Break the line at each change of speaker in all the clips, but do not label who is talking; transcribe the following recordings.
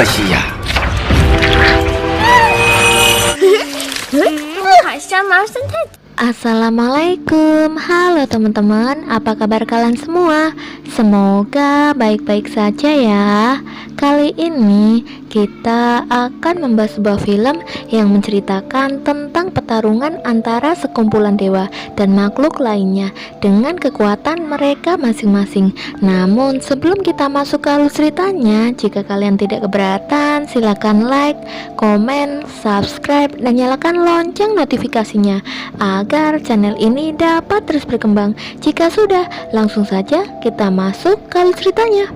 可惜呀。
好像毛生态。
Assalamualaikum, halo teman-teman, apa kabar kalian semua? Semoga baik-baik saja ya. Kali ini kita akan membahas sebuah film yang menceritakan tentang pertarungan antara sekumpulan dewa dan makhluk lainnya dengan kekuatan mereka masing-masing. Namun sebelum kita masuk ke alur ceritanya, jika kalian tidak keberatan, silakan like, komen, subscribe, dan nyalakan lonceng notifikasinya agar channel ini dapat terus berkembang. Jika sudah, langsung saja kita masuk ke alur ceritanya.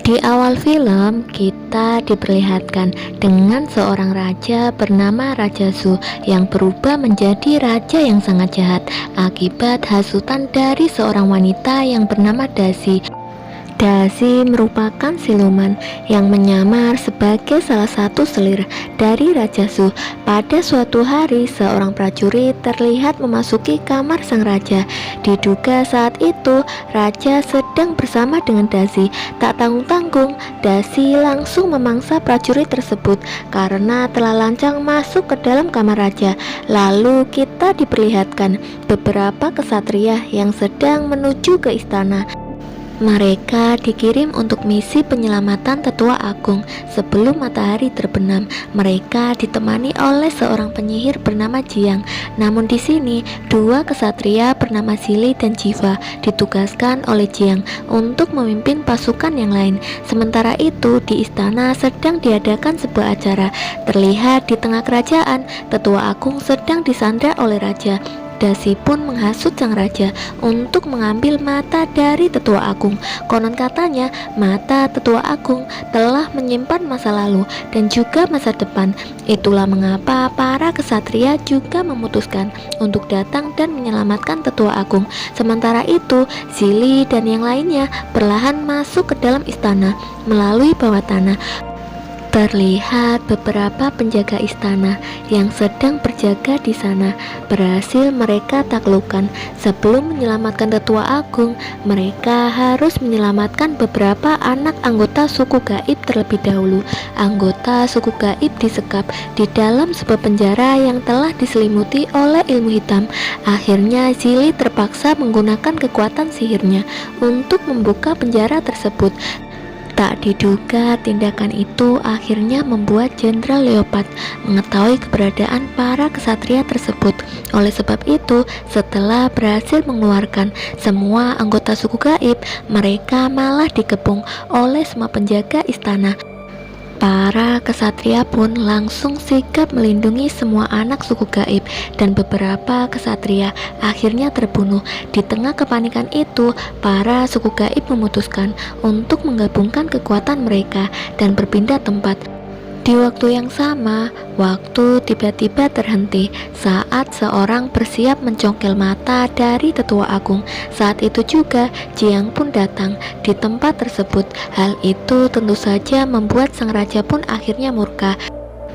Di awal film, kita diperlihatkan dengan seorang raja bernama Raja Zu yang berubah menjadi raja yang sangat jahat akibat hasutan dari seorang wanita yang bernama Dazi. Dazi merupakan siluman yang menyamar sebagai salah satu selir dari Raja Zu. Pada suatu hari, seorang prajurit terlihat memasuki kamar sang raja. Diduga saat itu raja sedang bersama dengan Dazi. Tak tanggung-tanggung, Dazi langsung memangsa prajurit tersebut karena telah lancang masuk ke dalam kamar raja. Lalu kita diperlihatkan beberapa kesatria yang sedang menuju ke istana. Mereka dikirim untuk misi penyelamatan tetua agung sebelum matahari terbenam. Mereka ditemani oleh seorang penyihir bernama Jiang. Namun di sini dua kesatria bernama Zili dan Jiva ditugaskan oleh Jiang untuk memimpin pasukan yang lain. Sementara itu di istana sedang diadakan sebuah acara. Terlihat di tengah kerajaan, tetua agung sedang disandra oleh raja. Dazi pun menghasut sang raja untuk mengambil mata dari tetua agung. Konon katanya mata tetua agung telah menyimpan masa lalu dan juga masa depan. Itulah mengapa para kesatria juga memutuskan untuk datang dan menyelamatkan tetua agung. Sementara itu Zili dan yang lainnya perlahan masuk ke dalam istana melalui bawah tanah. Terlihat beberapa penjaga istana yang sedang berjaga di sana berhasil mereka taklukkan. Sebelum menyelamatkan tetua agung, mereka harus menyelamatkan beberapa anak anggota suku gaib terlebih dahulu. Anggota suku gaib disekap di dalam sebuah penjara yang telah diselimuti oleh ilmu hitam. Akhirnya Zili terpaksa menggunakan kekuatan sihirnya untuk membuka penjara tersebut. Tak diduga tindakan itu akhirnya membuat Jenderal Leopard mengetahui keberadaan para kesatria tersebut. Oleh sebab itu, setelah berhasil mengeluarkan semua anggota suku gaib, mereka malah dikepung oleh semua penjaga istana. Para kesatria pun langsung sigap melindungi semua anak suku gaib dan beberapa kesatria akhirnya terbunuh. Di tengah kepanikan itu, para suku gaib memutuskan untuk menggabungkan kekuatan mereka dan berpindah tempat. Di waktu yang sama, waktu tiba-tiba terhenti saat seorang bersiap mencongkel mata dari tetua agung. Saat itu juga Jiang pun datang di tempat tersebut. Hal itu tentu saja membuat sang raja pun akhirnya murka.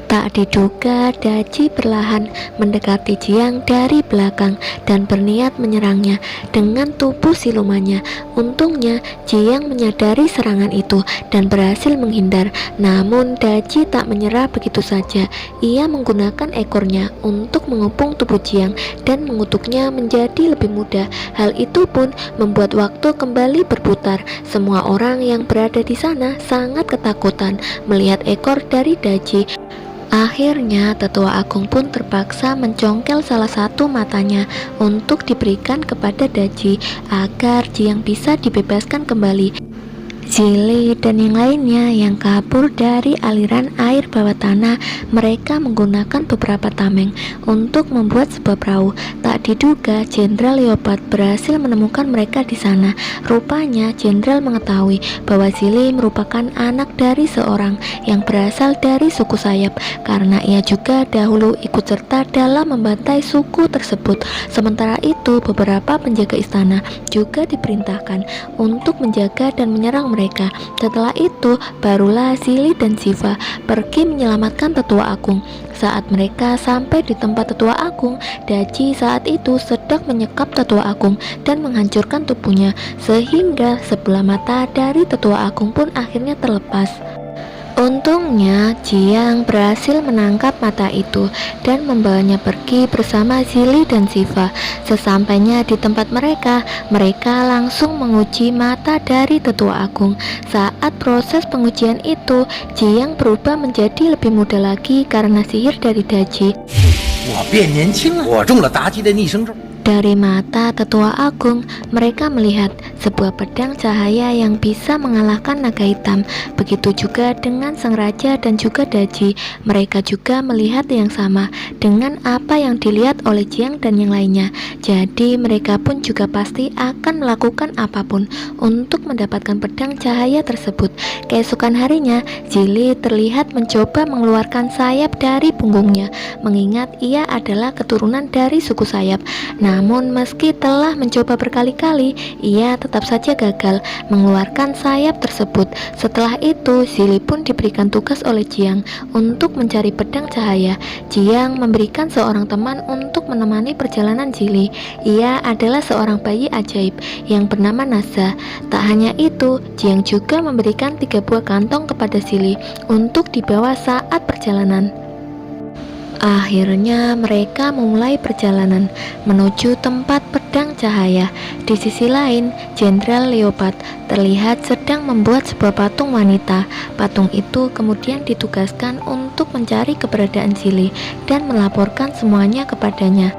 Tak diduga Daji perlahan mendekati Jiang dari belakang dan berniat menyerangnya dengan tubuh silumannya. Untungnya Jiang menyadari serangan itu dan berhasil menghindar. Namun Daji tak menyerah begitu saja. Ia menggunakan ekornya untuk mengepung tubuh Jiang dan mengutuknya menjadi lebih mudah. Hal itu pun membuat waktu kembali berputar. Semua orang yang berada di sana sangat ketakutan melihat ekor dari Daji. Akhirnya tetua agung pun terpaksa mencongkel salah satu matanya untuk diberikan kepada Daji agar Jiang bisa dibebaskan kembali. Zili dan yang lainnya yang kabur dari aliran air bawah tanah, mereka menggunakan beberapa tameng untuk membuat sebuah perahu. Tak diduga Jenderal Leopard berhasil menemukan mereka di sana. Rupanya Jenderal mengetahui bahwa Zili merupakan anak dari seorang yang berasal dari suku Sayap karena ia juga dahulu ikut serta dalam membantai suku tersebut. Sementara itu beberapa penjaga istana juga diperintahkan untuk menjaga dan menyerang mereka. Setelah itu barulah Zili dan Ziva pergi menyelamatkan tetua agung. Saat mereka sampai di tempat tetua agung, Daji saat itu sedang menyekap tetua agung dan menghancurkan tubuhnya, sehingga sebelah mata dari tetua agung pun akhirnya terlepas. Untungnya, Jiang berhasil menangkap mata itu dan membawanya pergi bersama Zili dan Siva. Sesampainya di tempat mereka, mereka langsung menguji mata dari tetua agung. Saat proses pengujian itu, Jiang berubah menjadi lebih muda lagi karena sihir dari Daji.
我变年轻了，我中了妲己的逆生咒。
Dari mata tetua agung, mereka melihat sebuah pedang cahaya yang bisa mengalahkan naga hitam. Begitu juga dengan sang raja dan juga Daji. Mereka juga melihat yang sama dengan apa yang dilihat oleh Jiang dan yang lainnya. Jadi mereka pun juga pasti akan melakukan apapun untuk mendapatkan pedang cahaya tersebut. Keesokan harinya, Zili terlihat mencoba mengeluarkan sayap dari punggungnya, mengingat ia adalah keturunan dari suku sayap. Namun meski telah mencoba berkali-kali, ia tetap saja gagal mengeluarkan sayap tersebut. Setelah itu, Zili pun diberikan tugas oleh Jiang untuk mencari pedang cahaya. Jiang memberikan seorang teman untuk menemani perjalanan Zili. Ia adalah seorang bayi ajaib yang bernama Nasa. Tak hanya itu, Jiang juga memberikan 3 buah kantong kepada Zili untuk dibawa saat perjalanan. Akhirnya mereka memulai perjalanan menuju tempat pedang cahaya. Di sisi lain, Jenderal Leopard terlihat sedang membuat sebuah patung wanita. Patung itu kemudian ditugaskan untuk mencari keberadaan Zili dan melaporkan semuanya kepadanya.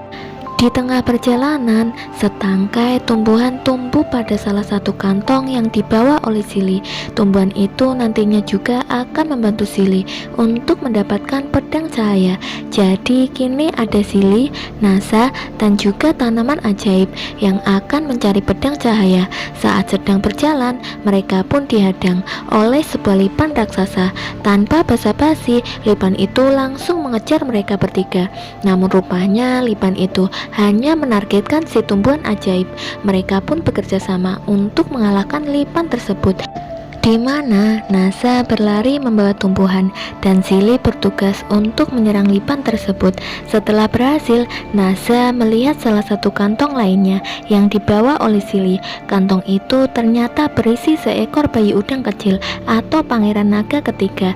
Di tengah perjalanan, setangkai tumbuhan tumbuh pada salah satu kantong yang dibawa oleh Zili. Tumbuhan itu nantinya juga akan membantu Zili untuk mendapatkan pedang cahaya. Jadi kini ada Zili, Nasa, dan juga tanaman ajaib yang akan mencari pedang cahaya. Saat sedang berjalan, mereka pun dihadang oleh sebuah lipan raksasa. Tanpa basa-basi, lipan itu langsung mengejar mereka bertiga. Namun rupanya lipan itu hanya menargetkan si tumbuhan ajaib. Mereka pun bekerja sama untuk mengalahkan lipan tersebut, di mana Nasa berlari membawa tumbuhan dan Zili bertugas untuk menyerang lipan tersebut. Setelah berhasil, Nasa melihat salah satu kantong lainnya yang dibawa oleh Zili. Kantong itu ternyata berisi seekor bayi udang kecil atau pangeran naga ketiga.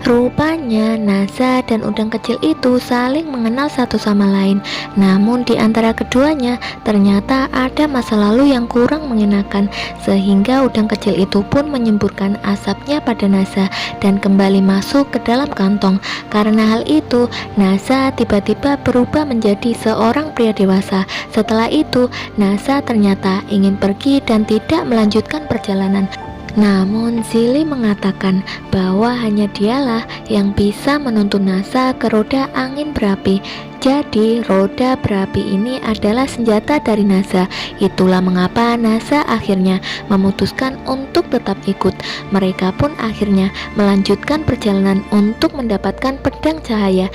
Rupanya Nasa dan udang kecil itu saling mengenal satu sama lain. Namun di antara keduanya ternyata ada masa lalu yang kurang mengenakan, sehingga udang kecil itu pun menyemburkan asapnya pada Nasa dan kembali masuk ke dalam kantong. Karena hal itu, Nasa tiba-tiba berubah menjadi seorang pria dewasa. Setelah itu, Nasa ternyata ingin pergi dan tidak melanjutkan perjalanan. Namun Zili mengatakan bahwa hanya dialah yang bisa menuntun Nasa ke roda angin berapi. Jadi roda berapi ini adalah senjata dari Nasa. Itulah mengapa Nasa akhirnya memutuskan untuk tetap ikut. Mereka pun akhirnya melanjutkan perjalanan untuk mendapatkan pedang cahaya.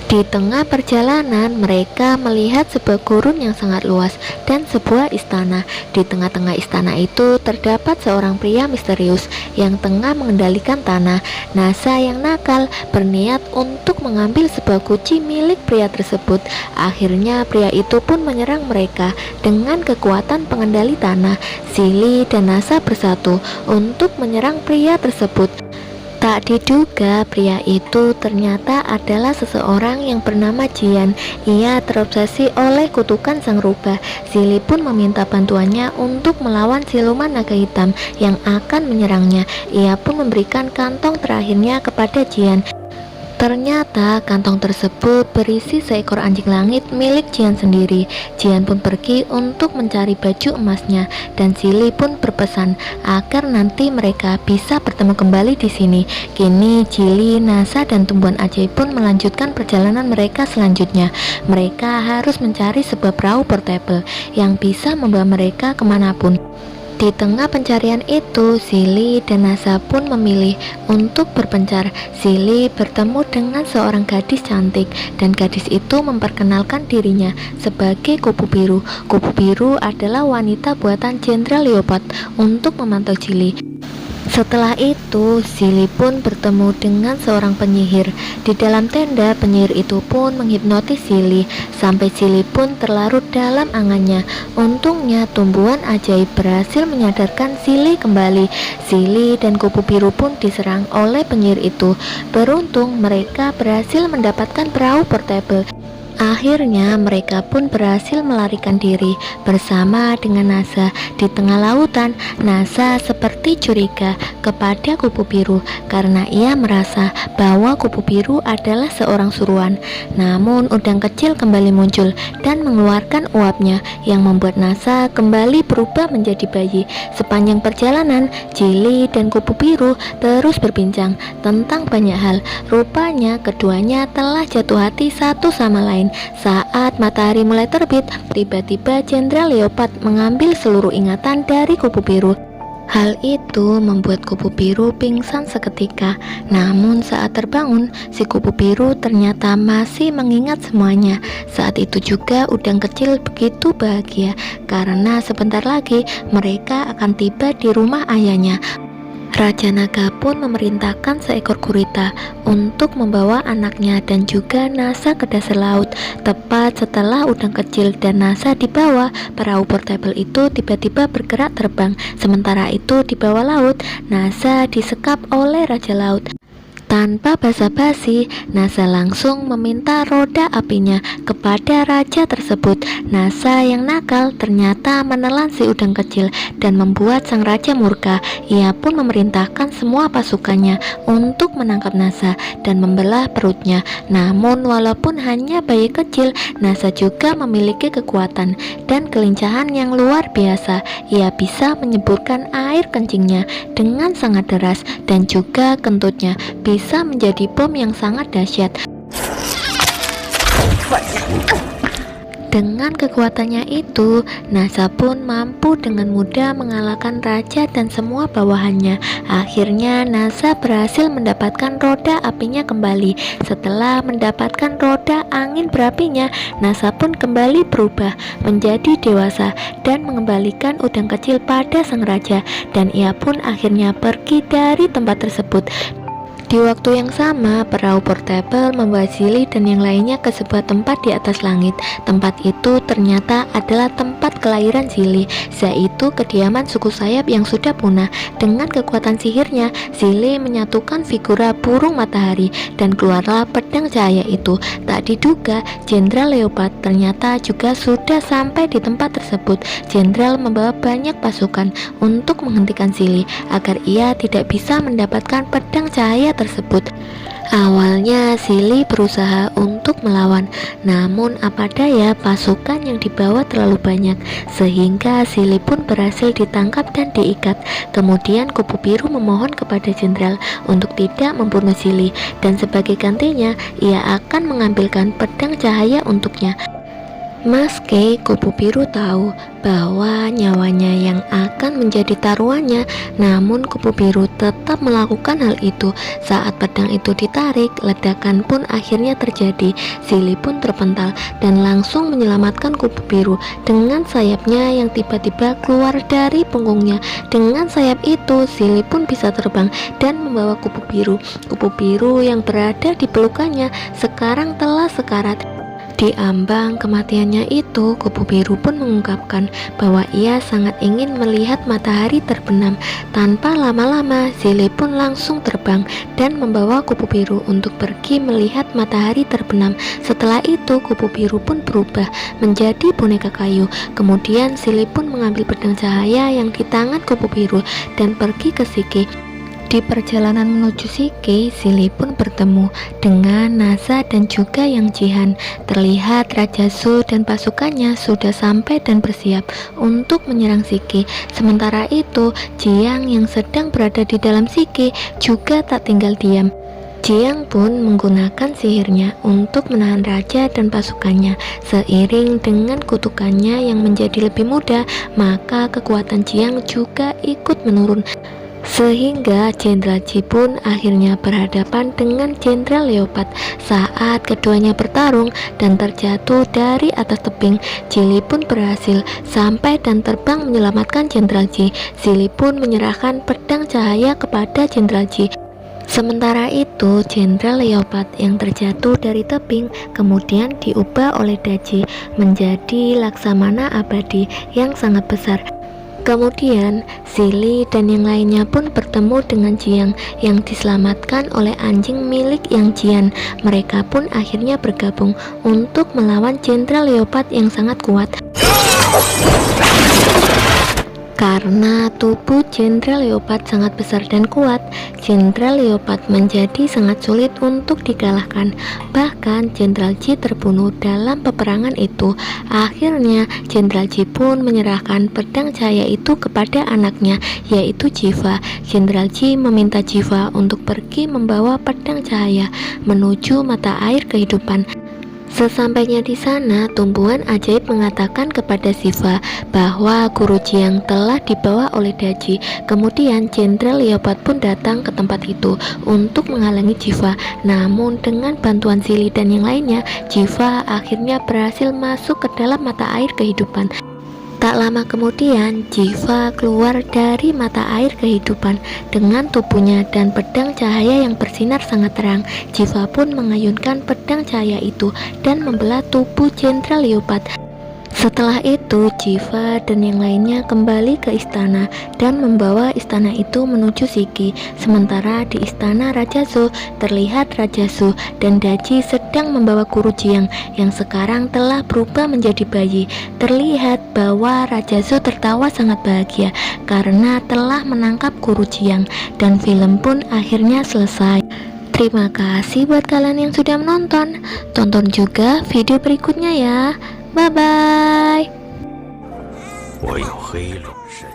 Di tengah perjalanan, mereka melihat sebuah gurun yang sangat luas dan sebuah istana. Di tengah-tengah istana itu terdapat seorang pria misterius yang tengah mengendalikan tanah. Nasa yang nakal berniat untuk mengambil sebuah kunci milik pria tersebut. Akhirnya pria itu pun menyerang mereka dengan kekuatan pengendali tanah. Zili dan Nasa bersatu untuk menyerang pria tersebut. Tak diduga pria itu ternyata adalah seseorang yang bernama Jian. Ia terobsesi oleh kutukan sang rubah. Zili pun meminta bantuannya untuk melawan siluman naga hitam yang akan menyerangnya. Ia pun memberikan kantong terakhirnya kepada Jian. Ternyata kantong tersebut berisi seekor anjing langit milik Jian sendiri. Jian pun pergi untuk mencari baju emasnya dan Zili pun berpesan agar nanti mereka bisa bertemu kembali di sini. Kini Zili, Nasa, dan tumbuhan ajaib pun melanjutkan perjalanan mereka selanjutnya. Mereka harus mencari sebuah perahu portable yang bisa membawa mereka kemanapun. Di tengah pencarian itu, Zili dan Nasa pun memilih untuk berpencar. Zili bertemu dengan seorang gadis cantik dan gadis itu memperkenalkan dirinya sebagai Kupu Biru. Kupu Biru adalah wanita buatan Jenderal Leopard untuk memantau Zili. Setelah itu, Silly pun bertemu dengan seorang penyihir. Di dalam tenda, penyihir itu pun menghipnotis Silly sampai Silly pun terlarut dalam angannya. Untungnya, tumbuhan ajaib berhasil menyadarkan Silly kembali. Silly dan kupu biru pun diserang oleh penyihir itu. Beruntung, mereka berhasil mendapatkan perahu portable. Akhirnya mereka pun berhasil melarikan diri bersama dengan Nasa. Di tengah lautan, Nasa seperti curiga kepada kupu biru karena ia merasa bahwa kupu biru adalah seorang suruhan. Namun udang kecil kembali muncul dan mengeluarkan uapnya yang membuat Nasa kembali berubah menjadi bayi. Sepanjang perjalanan, Cili dan kupu biru terus berbincang tentang banyak hal. Rupanya keduanya telah jatuh hati satu sama lain. Saat matahari mulai terbit, tiba-tiba Jenderal Leopard mengambil seluruh ingatan dari kupu biru. Hal itu membuat kupu biru pingsan seketika. Namun saat terbangun, si kupu biru ternyata masih mengingat semuanya. Saat itu juga udang kecil begitu bahagia karena sebentar lagi mereka akan tiba di rumah ayahnya. Raja Naga pun memerintahkan seekor gurita untuk membawa anaknya dan juga Nasa ke dasar laut. Tepat setelah udang kecil dan Nasa dibawa, perahu portable itu tiba-tiba bergerak terbang. Sementara itu di bawah laut, Nasa disekap oleh Raja Laut. Tanpa basa-basi, Nasa langsung meminta roda apinya kepada raja tersebut. Nasa yang nakal ternyata menelan si udang kecil dan membuat sang raja murka. Ia pun memerintahkan semua pasukannya untuk menangkap Nasa dan membelah perutnya. Namun walaupun hanya bayi kecil, Nasa juga memiliki kekuatan dan kelincahan yang luar biasa. Ia bisa menyemburkan air kencingnya dengan sangat deras dan juga kentutnya bisa menjadi bom yang sangat dahsyat. Dengan kekuatannya itu, Nasa pun mampu dengan mudah mengalahkan raja dan semua bawahannya. Akhirnya Nasa berhasil mendapatkan roda apinya kembali. Setelah mendapatkan roda angin berapinya, Nasa pun kembali berubah menjadi dewasa dan mengembalikan udang kecil pada sang raja, dan ia pun akhirnya pergi dari tempat tersebut. Di waktu yang sama, perahu portable membawa Silly dan yang lainnya ke sebuah tempat di atas langit. Tempat itu ternyata adalah tempat kelahiran Silly, yaitu kediaman suku sayap yang sudah punah. Dengan kekuatan sihirnya, Silly menyatukan figura burung matahari dan keluarlah pedang cahaya itu. Tak diduga, Jenderal Leopard ternyata juga sudah sampai di tempat tersebut. Jenderal membawa banyak pasukan untuk menghentikan Silly agar ia tidak bisa mendapatkan pedang cahaya tersebut. Awalnya Silly berusaha untuk melawan, namun apa daya pasukan yang dibawa terlalu banyak sehingga Silly pun berhasil ditangkap dan diikat. Kemudian kupu biru memohon kepada jenderal untuk tidak membunuh Silly dan sebagai gantinya ia akan mengambilkan pedang cahaya untuknya. Meski kupu biru tahu bahwa nyawanya yang akan menjadi taruhannya, namun kupu biru tetap melakukan hal itu. Saat pedang itu ditarik, ledakan pun akhirnya terjadi. Silly pun terpental dan langsung menyelamatkan kupu biru dengan sayapnya yang tiba-tiba keluar dari punggungnya. Dengan sayap itu, Silly pun bisa terbang dan membawa kupu biru. Kupu biru yang berada di pelukannya sekarang telah sekarat. Di ambang kematiannya itu, kupu biru pun mengungkapkan bahwa ia sangat ingin melihat matahari terbenam. Tanpa lama-lama, Silly pun langsung terbang dan membawa kupu biru untuk pergi melihat matahari terbenam. Setelah itu, kupu biru pun berubah menjadi boneka kayu. Kemudian Silly pun mengambil pedang cahaya yang di tangan kupu biru dan pergi ke Siki. Di perjalanan menuju Siki, Silly pun bertemu dengan Nasa dan juga Yang Jihan. Terlihat Raja Su dan pasukannya sudah sampai dan bersiap untuk menyerang Siki. Sementara itu, Jiang yang sedang berada di dalam Siki juga tak tinggal diam. Jiang pun menggunakan sihirnya untuk menahan raja dan pasukannya. Seiring dengan kutukannya yang menjadi lebih mudah, maka kekuatan Jiang juga ikut menurun. Sehingga Jenderal Ji pun akhirnya berhadapan dengan Jenderal Leopard. Saat keduanya bertarung dan terjatuh dari atas tebing, Ji pun berhasil sampai dan terbang menyelamatkan Jenderal Ji. Ji pun menyerahkan pedang cahaya kepada Jenderal Ji. Sementara itu, Jenderal Leopard yang terjatuh dari tebing kemudian diubah oleh Daji menjadi Laksamana abadi yang sangat besar. Kemudian, Zili dan yang lainnya pun bertemu dengan Jiang yang diselamatkan oleh anjing milik Yang Jian. Mereka pun akhirnya bergabung untuk melawan Jenderal Leopard yang sangat kuat. Karena tubuh Jenderal Leopard sangat besar dan kuat, Jenderal Leopard menjadi sangat sulit untuk dikalahkan. Bahkan Jenderal Ji terbunuh dalam peperangan itu. Akhirnya Jenderal Ji pun menyerahkan pedang cahaya itu kepada anaknya, yaitu Jiva. Jenderal Ji meminta Jiva untuk pergi membawa pedang cahaya menuju mata air kehidupan. Sesampainya di sana, tumbuhan ajaib mengatakan kepada Jiva bahwa Guru Jiang telah dibawa oleh Daji. Kemudian Jenderal Leopard pun datang ke tempat itu untuk menghalangi Jiva. Namun dengan bantuan Zili dan yang lainnya, Jiva akhirnya berhasil masuk ke dalam mata air kehidupan. Tak lama kemudian, Jiva keluar dari mata air kehidupan dengan tubuhnya dan pedang cahaya yang bersinar sangat terang. Jiva pun mengayunkan pedang cahaya itu dan membelah tubuh Jenderal Leopard. Setelah itu, Jiva dan yang lainnya kembali ke istana dan membawa istana itu menuju Shiki. Sementara di istana Raja Zhou, terlihat Raja Zhou dan Daji sedang membawa Guru Jiang yang sekarang telah berubah menjadi bayi. Terlihat bahwa Raja Zhou tertawa sangat bahagia karena telah menangkap Guru Jiang, dan film pun akhirnya selesai. Terima kasih buat kalian yang sudah menonton. Tonton juga video berikutnya ya.拜拜。
我有黑龙神。